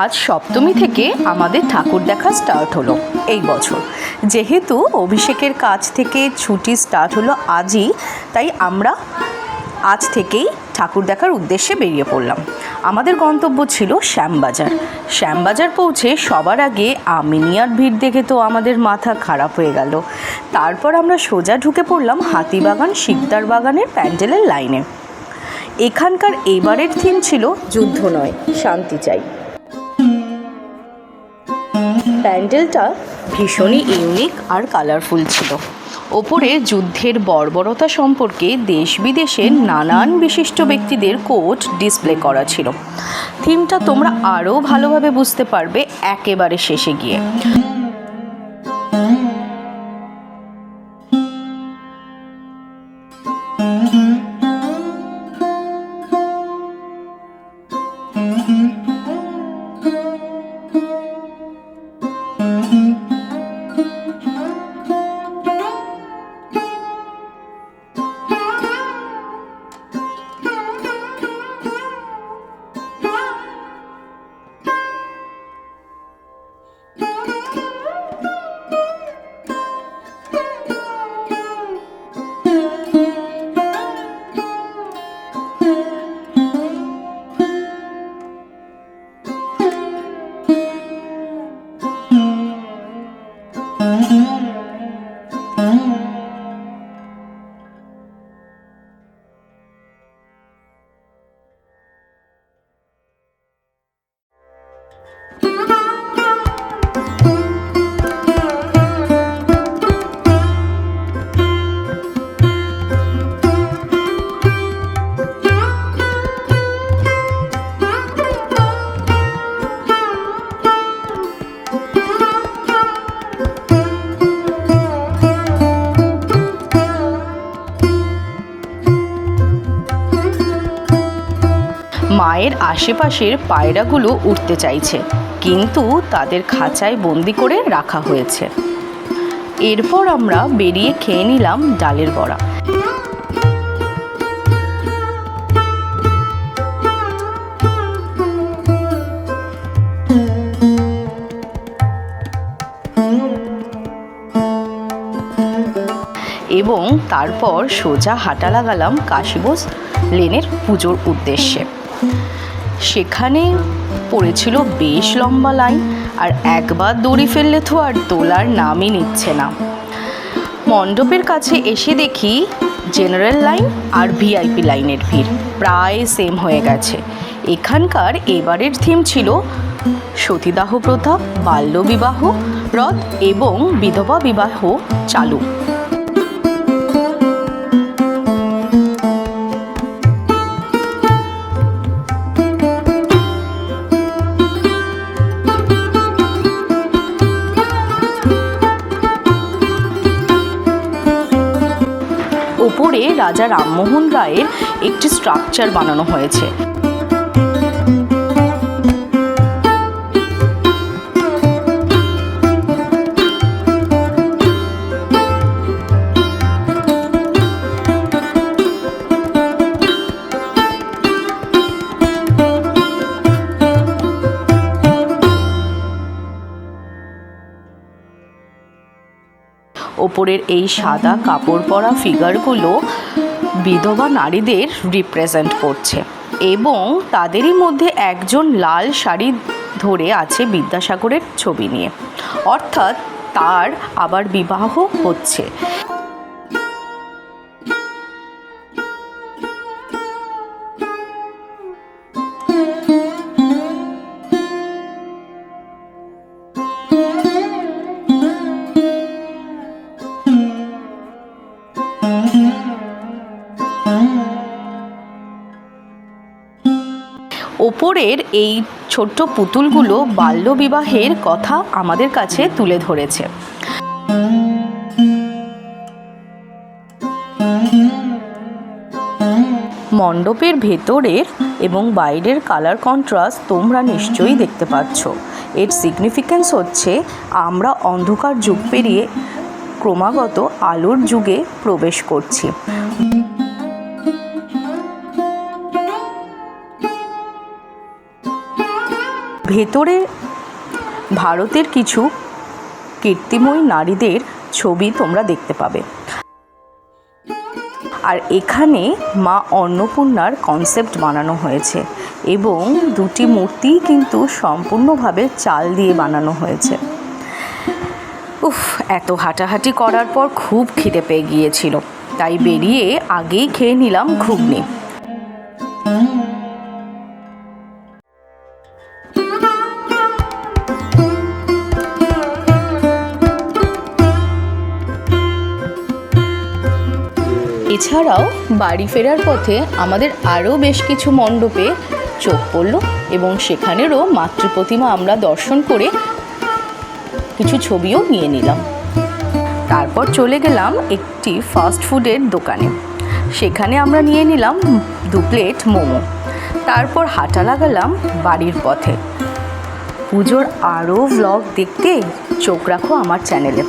আজ সপ্তমী থেকে আমাদের ঠাকুর দেখা স্টার্ট হলো এই বছর। যেহেতু অভিষেকের কাজ থেকে ছুটি স্টার্ট হলো আজই, তাই আমরা আজ থেকেই ঠাকুর দেখার উদ্দেশ্যে বেরিয়ে পড়লাম। আমাদের গন্তব্য ছিল শ্যামবাজার। শ্যামবাজার পৌঁছে সবার আগে আমিনিয়ার ভিড় দেখে তো আমাদের মাথা খারাপ হয়ে গেল। তারপর আমরা সোজা ঢুকে পড়লাম হাতিবাগান শিকদার বাগানের প্যান্ডেলের লাইনে। এখানকার এবারের থিম ছিল যুদ্ধ নয়, শান্তি চাই। প্যান্ডেলটা ভীষণই ইউনিক আর কালারফুল ছিল। ওপরে যুদ্ধের বর্বরতা সম্পর্কে দেশ বিদেশের নানান বিশিষ্ট ব্যক্তিদের কোট ডিসপ্লে করা ছিল। থিমটা তোমরা আরও ভালোভাবে বুঝতে পারবে একেবারে শেষে গিয়ে। মায়ের আশেপাশের পায়রাগুলো উঠতে চাইছে, কিন্তু তাদের খাঁচায় বন্দি করে রাখা হয়েছে। এরপর আমরা বেরিয়ে খেয়ে নিলাম ডালের বড়া। এবং তারপর সোজা হাঁটা লাগালাম কাশি বোস লেনের পুজোর উদ্দেশ্যে। সেখানে পড়েছিল বেশ লম্বা লাইন, আর একবার দড়ি ফেললে তো আর তোলার নামই নিচ্ছে না। মণ্ডপের কাছে এসে দেখি জেনারেল লাইন আর ভিআইপি লাইনের ভিড় প্রায় সেম হয়ে গেছে। এখানকার এবারের থিম ছিল সতীদাহ প্রথা, বাল্যবিবাহ রদ এবং বিধবা বিবাহ চালু। ওপরে রাজা রামমোহন রায়ের একটি স্ট্রাকচার বানানো হয়েছে। ওপরের এই সাদা কাপড় পরা ফিগারগুলো বিধবা নারীদের রিপ্রেজেন্ট করছে, এবং তাদেরই মধ্যে একজন লাল শাড়ি ধরে আছে বিদ্যাসাগরের ছবি নিয়ে, অর্থাৎ তার আবার বিবাহ হচ্ছে। ওপরের এই ছোট্ট পুতুলগুলো বাল্যবিবাহের কথা আমাদের কাছে তুলে ধরেছে। মণ্ডপের ভেতরের এবং বাইরের কালার কন্ট্রাস্ট তোমরা নিশ্চয়ই দেখতে পাচ্ছ। এর সিগনিফিক্যান্স হচ্ছে আমরা অন্ধকার যুগ পেরিয়ে ক্রমাগত আলোর যুগে প্রবেশ করছি। ভেতরে ভারতের কিছু কীর্তিময়ী নারীদের ছবি তোমরা দেখতে পাবে। আর এখানে মা অন্নপূর্ণার কনসেপ্ট বানানো হয়েছে এবং দুটি মূর্তি কিন্তু সম্পূর্ণভাবে চাল দিয়ে বানানো হয়েছে। এত হাঁটাহাঁটি করার পর খুব খিদে পেয়ে গিয়েছিল, তাই বেরিয়ে আগেই খেয়ে নিলাম ঘুগনি। এছাড়াও বাড়ি ফেরার পথে আমাদের আরও বেশ কিছু মণ্ডপে চোখ পড়ল এবং সেখানেরও মাতৃপ্রতিমা আমরা দর্শন করে কিছু ছবিও নিয়ে নিলাম। তারপর চলে গেলাম একটি ফাস্ট ফুডের দোকানে, সেখানে আমরা নিয়ে নিলাম 2 প্লেট মোমো। তারপর হাঁটা লাগালাম বাড়ির পথে। পুজোর আরও ভ্লগ দেখতে চোখ রাখো আমার চ্যানেলে।